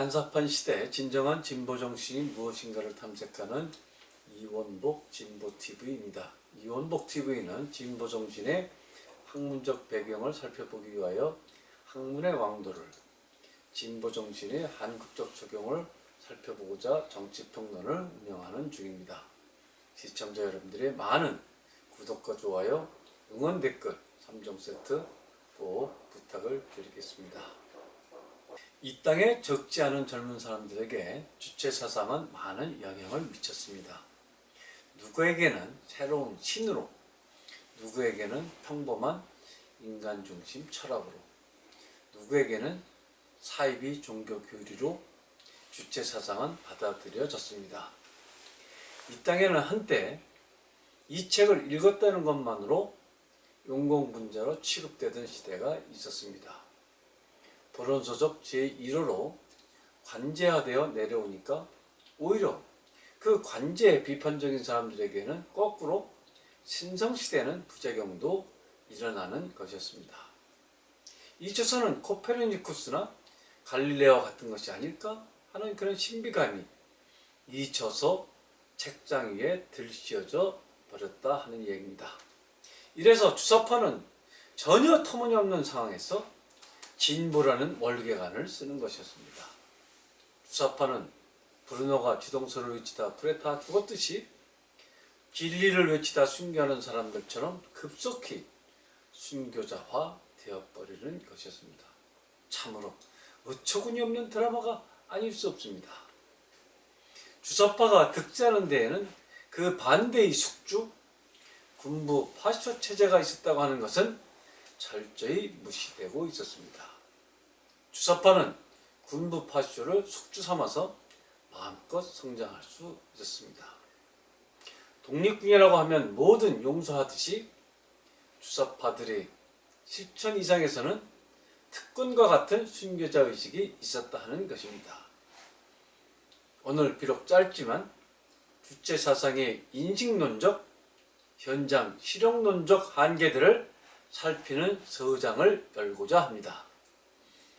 난사판 시대 진정한 진보 정신이 무엇인가를 탐색하는 이원복 진보TV입니다. 이원복 TV는 진보 정신의 학문적 배경을 살펴보기 위하여 학문의 왕도를, 진보 정신의 한국적 적용을 살펴보고자 정치평론을 운영하는 중입니다. 시청자 여러분들의 많은 구독과 좋아요, 응원 댓글 3종 세트 꼭 부탁을 드리겠습니다. 이 땅에 적지 않은 젊은 사람들에게 주체 사상은 많은 영향을 미쳤습니다. 누구에게는 새로운 신으로, 누구에게는 평범한 인간 중심 철학으로, 누구에게는 사이비 종교 교리로 주체 사상은 받아들여졌습니다. 이 땅에는 한때 이 책을 읽었다는 것만으로 용공분자로 취급되던 시대가 있었습니다. 불온소적 제1호로 관제화되어 내려오니까 오히려 그 관제에 비판적인 사람들에게는 거꾸로 신성시되는 부작용도 일어나는 것이었습니다. 이 저서는 코페르니쿠스나 갈릴레오 같은 것이 아닐까 하는 그런 신비감이 이 저서 책장 위에 들씌워져 버렸다 하는 얘기입니다. 이래서 주사파는 전혀 터무니없는 상황에서 진보라는 월계관을 쓰는 것이었습니다. 주사파는 브루노가 지동서를 외치다 불에 타 죽었듯이 진리를 외치다 순교하는 사람들처럼 급속히 순교자화 되어버리는 것이었습니다. 참으로 어처구니 없는 드라마가 아닐 수 없습니다. 주사파가 득세하는 데에는 그 반대의 숙주, 군부 파쇼 체제가 있었다고 하는 것은 철저히 무시되고 있었습니다. 주사파는 군부 파쇼를 숙주 삼아서 마음껏 성장할 수 있었습니다. 독립군이라고 하면 뭐든 용서하듯이 주사파들의 실천 이상에서는 특권과 같은 순교자 의식이 있었다 하는 것입니다. 오늘 비록 짧지만 주체 사상의 인식론적, 현장 실용론적 한계들을 살피는 서장을 열고자 합니다.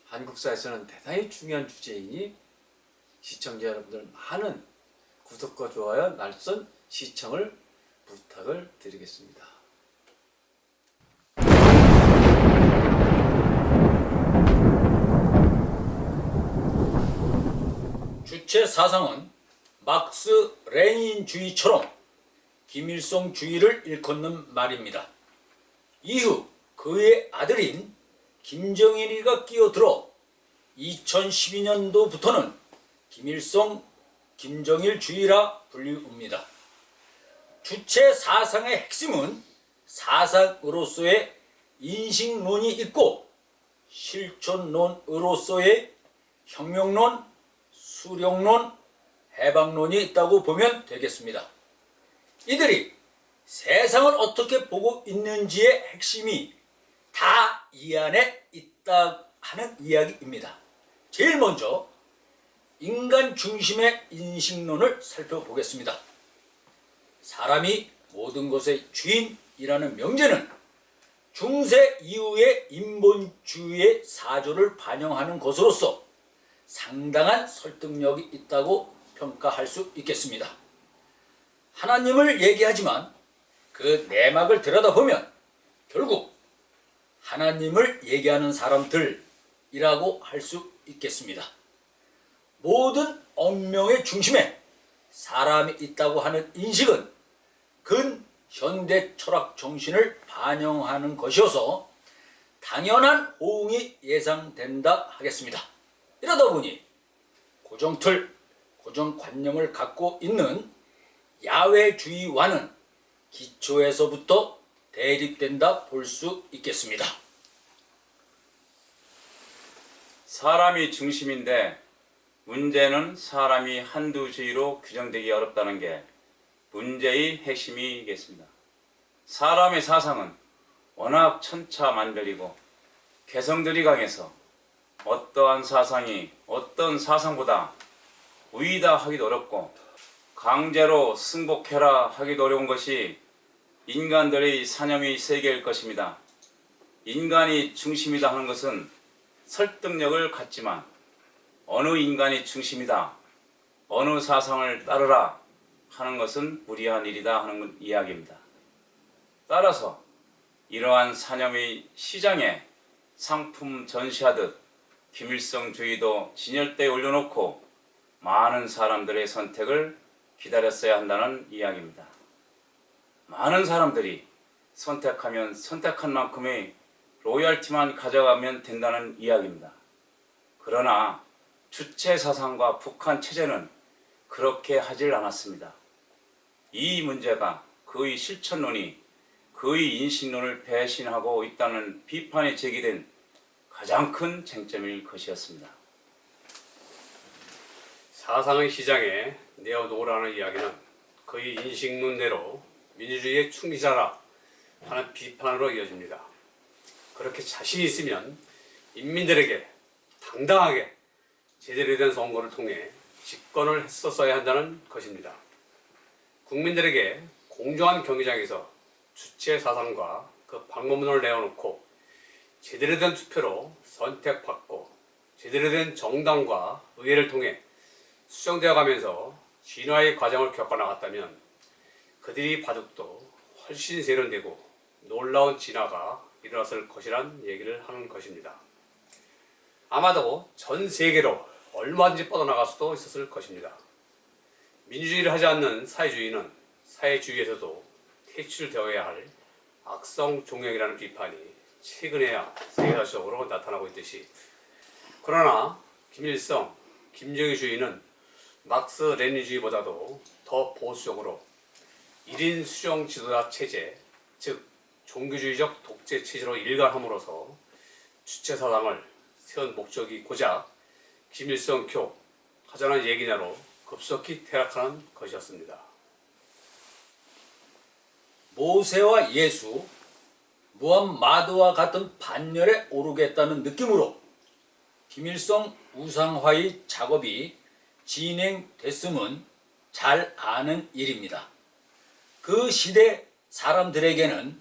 한국사에서는 대단히 중요한 주제이니 시청자 여러분들 많은 구독과 좋아요, 날선 시청을 부탁을 드리겠습니다. 주체 사상은 막스 레닌주의처럼 김일성주의를 일컫는 말입니다. 이후 그의 아들인 김정일이가 끼어들어 2012년도부터는 김일성, 김정일주의라 불리웁니다. 주체 사상의 핵심은 사상으로서의 인식론이 있고 실존론으로서의 혁명론, 수령론, 해방론이 있다고 보면 되겠습니다. 이들이 세상을 어떻게 보고 있는지의 핵심이 다 이 안에 있다 하는 이야기입니다. 제일 먼저 인간 중심의 인식론을 살펴보겠습니다. 사람이 모든 것의 주인이라는 명제는 중세 이후의 인본주의의 사조를 반영하는 것으로서 상당한 설득력이 있다고 평가할 수 있겠습니다. 하나님을 얘기하지만 그 내막을 들여다보면 결국 하나님을 얘기하는 사람들이라고 할 수 있겠습니다. 모든 언명의 중심에 사람이 있다고 하는 인식은 근현대 철학 정신을 반영하는 것이어서 당연한 호응이 예상된다 하겠습니다. 이러다 보니 고정틀, 고정관념을 갖고 있는 야외주의와는 기초에서부터 대립된다 볼 수 있겠습니다. 사람이 중심인데 문제는 사람이 한두 주의로 규정되기 어렵다는 게 문제의 핵심이겠습니다. 사람의 사상은 워낙 천차만별이고 개성들이 강해서 어떠한 사상이 어떤 사상보다 우위다 하기도 어렵고 강제로 승복해라 하기도 어려운 것이 인간들의 사념의 세계일 것입니다. 인간이 중심이다 하는 것은 설득력을 갖지만 어느 인간이 중심이다, 어느 사상을 따르라 하는 것은 무리한 일이다 하는 이야기입니다. 따라서 이러한 사념의 시장에 상품 전시하듯 김일성주의도 진열대에 올려놓고 많은 사람들의 선택을 기다렸어야 한다는 이야기입니다. 많은 사람들이 선택하면 선택한 만큼의 로열티만 가져가면 된다는 이야기입니다. 그러나 주체 사상과 북한 체제는 그렇게 하질 않았습니다. 이 문제가 그의 실천론이 그의 인식론을 배신하고 있다는 비판이 제기된 가장 큰 쟁점일 것이었습니다. 사상의 시장에 내어놓으라는 이야기는 그의 인식론대로 민주주의의 충실하라 하는 비판으로 이어집니다. 그렇게 자신이 있으면 인민들에게 당당하게 제대로 된 선거를 통해 집권을 했었어야 한다는 것입니다. 국민들에게 공정한 경기장에서 주체 사상과 그 방법론을 내어놓고 제대로 된 투표로 선택받고 제대로 된 정당과 의회를 통해 수정되어 가면서 진화의 과정을 겪어나갔다면 그들이 바둑도 훨씬 세련되고 놀라운 진화가 일어났을 것이란 얘기를 하는 것입니다. 아마도 전 세계로 얼마든지 뻗어나갈 수도 있었을 것입니다. 민주주의를 하지 않는 사회주의는 사회주의에서도 퇴출되어야 할 악성 종역이라는 비판이 최근에야 세계사적으로 나타나고 있듯이, 그러나 김일성, 김정일주의는 막스 레닌주의보다도 더 보수적으로 1인 수령 지도자 체제, 즉 종교주의적 독재 체제로 일관함으로써 주체 사상을 세운 목적이 고작 김일성교 하자는 얘기냐로 급속히 퇴락하는 것이었습니다. 모세와 예수, 무함마드와 같은 반열에 오르겠다는 느낌으로 김일성 우상화의 작업이 진행됐음은 잘 아는 일입니다. 그 시대 사람들에게는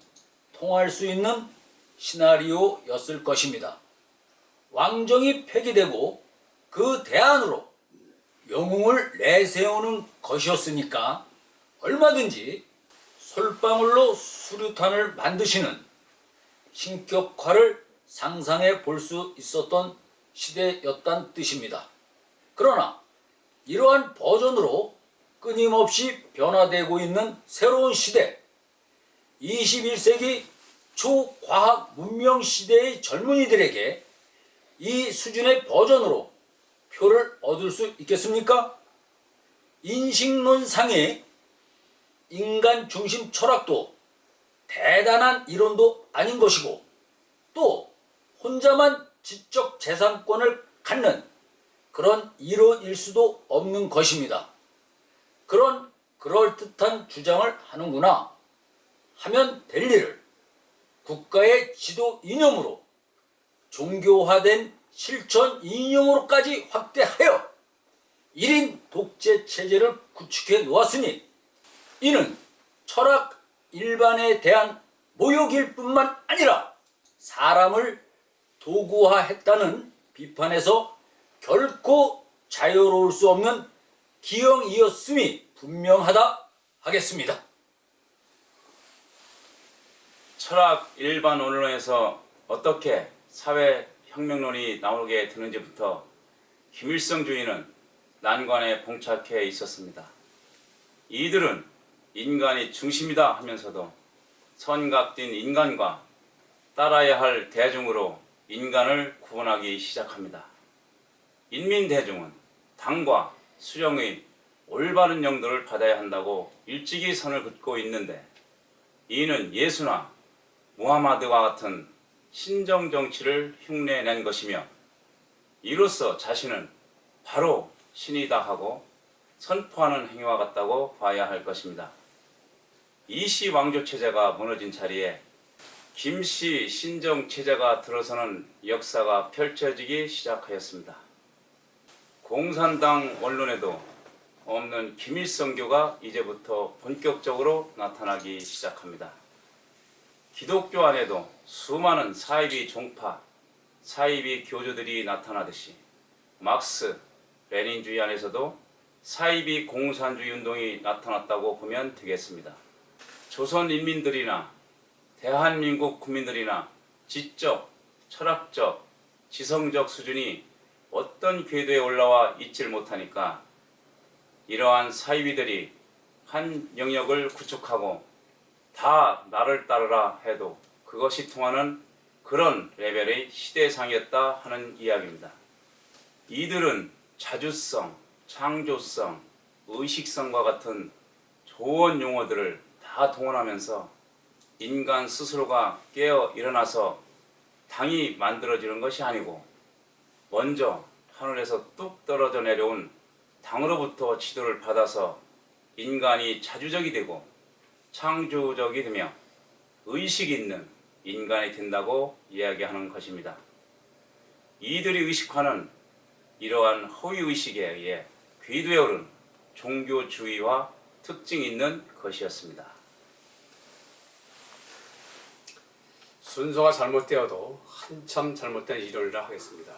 통할 수 있는 시나리오였을 것입니다. 왕정이 폐기되고 그 대안으로 영웅을 내세우는 것이었으니까 얼마든지 솔방울로 수류탄을 만드시는 신격화를 상상해 볼 수 있었던 시대였단 뜻입니다. 그러나 이러한 버전으로 끊임없이 변화되고 있는 새로운 시대, 21세기 초과학 문명 시대의 젊은이들에게 이 수준의 버전으로 표를 얻을 수 있겠습니까? 인식론상의 인간 중심 철학도 대단한 이론도 아닌 것이고, 또 혼자만 지적 재산권을 갖는 그런 이론일 수도 없는 것입니다. 그런 그럴듯한 주장을 하는구나 하면 될 일을 국가의 지도 이념으로, 종교화된 실천 이념으로까지 확대하여 1인 독재 체제를 구축해 놓았으니 이는 철학 일반에 대한 모욕일 뿐만 아니라 사람을 도구화했다는 비판에서 결코 자유로울 수 없는 기형이었음이 분명하다 하겠습니다. 철학 일반 언론에서 어떻게 사회혁명론이 나오게 되는지부터 김일성주의는 난관에 봉착해 있었습니다. 이들은 인간이 중심이다 하면서도 선각된 인간과 따라야 할 대중으로 인간을 구분하기 시작합니다. 인민대중은 당과 수령의 올바른 영도를 받아야 한다고 일찍이 선을 긋고 있는데, 이는 예수나 무하마드와 같은 신정정치를 흉내낸 것이며, 이로써 자신은 바로 신이다 하고 선포하는 행위와 같다고 봐야 할 것입니다. 이시 왕조 체제가 무너진 자리에 김씨 신정 체제가 들어서는 역사가 펼쳐지기 시작하였습니다. 공산당 언론에도 없는 김일성교가 이제부터 본격적으로 나타나기 시작합니다. 기독교 안에도 수많은 사이비 종파, 사이비 교주들이 나타나듯이 막스, 레닌주의 안에서도 사이비 공산주의 운동이 나타났다고 보면 되겠습니다. 조선 인민들이나 대한민국 국민들이나 지적, 철학적, 지성적 수준이 어떤 궤도에 올라와 있질 못하니까 이러한 사이비들이 한 영역을 구축하고 다 나를 따르라 해도 그것이 통하는 그런 레벨의 시대상이었다 하는 이야기입니다. 이들은 자주성, 창조성, 의식성과 같은 좋은 용어들을 다 동원하면서 인간 스스로가 깨어 일어나서 당이 만들어지는 것이 아니고 먼저 하늘에서 뚝 떨어져 내려온 당으로부터 지도를 받아서 인간이 자주적이 되고 창조적이 되며 의식이 있는 인간이 된다고 이야기하는 것입니다. 이들이 의식하는 이러한 허위의식에 의해 궤도에 오른 종교주의와 특징이 있는 것이었습니다. 순서가 잘못되어도 한참 잘못된 이론이라 하겠습니다.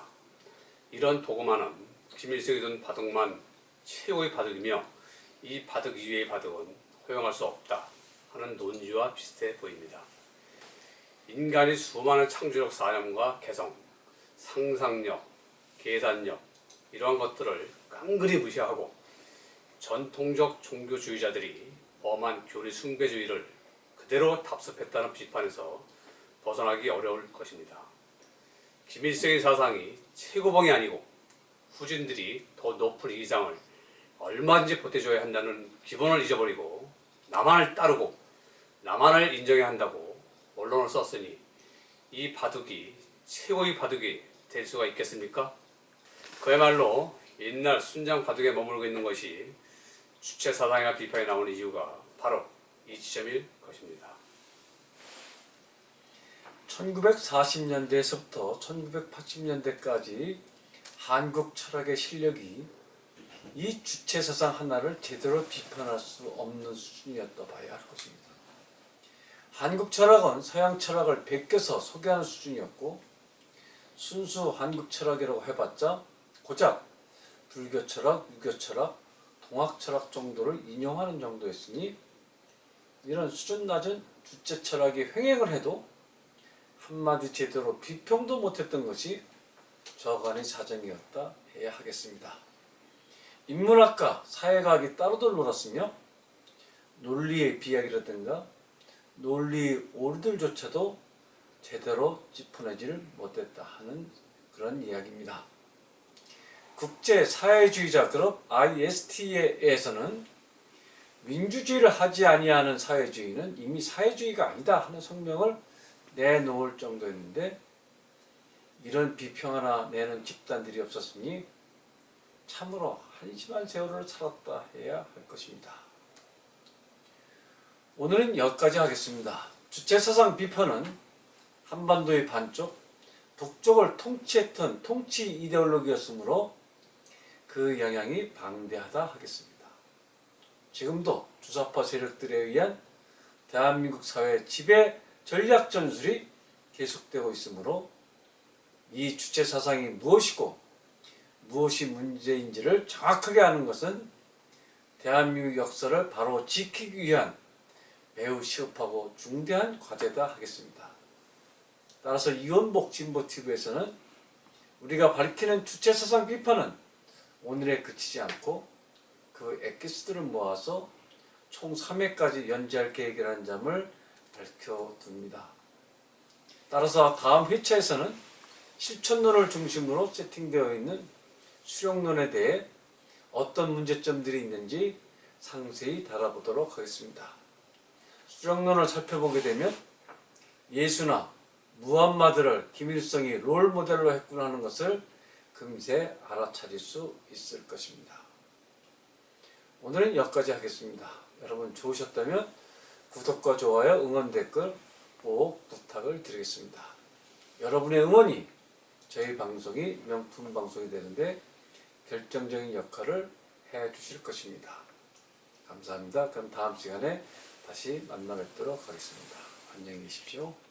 이런 도구만은 김일성이 둔 바둑만 최고의 바둑이며 이 바둑 이외의 바둑은 허용할 수 없다 하는 논지와 비슷해 보입니다. 인간이 수많은 창조적 사념과 개성, 상상력, 계산력 이러한 것들을 깡그리 무시하고 전통적 종교주의자들이 범한 교리 숭배주의를 그대로 답습했다는 비판에서 벗어나기 어려울 것입니다. 김일성의 사상이 최고봉이 아니고 후진들이 더 높은 이상을 얼마든지 보태줘야 한다는 기본을 잊어버리고 나만을 따르고 나만을 인정해야 한다고 언론을 썼으니 이 바둑이 최고의 바둑이 될 수가 있겠습니까? 그야말로 옛날 순장 바둑에 머물고 있는 것이 주체 사상이나 비판이 나오는 이유가 바로 이 지점일 것입니다. 1940년대에서부터 1980년대까지 한국 철학의 실력이 이 주체사상 하나를 제대로 비판할 수 없는 수준이었다 봐야 할 것입니다. 한국 철학은 서양 철학을 베껴서 소개하는 수준이었고 순수 한국 철학이라고 해봤자 고작 불교 철학, 유교 철학, 동학 철학 정도를 인용하는 정도였으니 이런 수준 낮은 주체 철학이 횡행을 해도 한마디 제대로 비평도 못했던 것이 저간의 사정이었다 해야 하겠습니다. 인문학과, 사회과학이 따로들 놀았으며 논리의 비약이라든가 논리의 오류들조차도 제대로 짚어내지를 못했다 하는 그런 이야기입니다. 국제사회주의자 그룹 ISTA에서는 민주주의를 하지 아니하는 사회주의는 이미 사회주의가 아니다 하는 성명을 내놓을 정도였는데 이런 비평 하나 내는 집단들이 없었으니 참으로 한심한 세월을 살았다 해야 할 것입니다. 오늘은 여기까지 하겠습니다. 주체사상 비판은 한반도의 반쪽, 북쪽을 통치했던 통치 이데올로기였으므로 그 영향이 방대하다 하겠습니다. 지금도 주사파 세력들에 의한 대한민국 사회 지배 전략 전술이 계속되고 있으므로 이 주체 사상이 무엇이고 무엇이 문제인지를 정확하게 아는 것은 대한민국 역사를 바로 지키기 위한 매우 시급하고 중대한 과제다 하겠습니다. 따라서 이원복 진보TV에서는 우리가 밝히는 주체 사상 비판은 오늘에 그치지 않고 그 엑기스들을 모아서 총 3회까지 연재할 계획이라는 점을 밝혀둡니다. 따라서 다음 회차에서는 실천론을 중심으로 세팅되어 있는 수령론에 대해 어떤 문제점들이 있는지 상세히 다뤄보도록 하겠습니다. 수령론을 살펴보게 되면 예수나 무함마드를 김일성이 롤 모델로 했구나 하는 것을 금세 알아차릴 수 있을 것입니다. 오늘은 여기까지 하겠습니다. 여러분 좋으셨다면 구독과 좋아요, 응원 댓글 꼭 부탁을 드리겠습니다. 여러분의 응원이 저희 방송이 명품 방송이 되는데 결정적인 역할을 해 주실 것입니다. 감사합니다. 그럼 다음 시간에 다시 만나 뵙도록 하겠습니다. 안녕히 계십시오.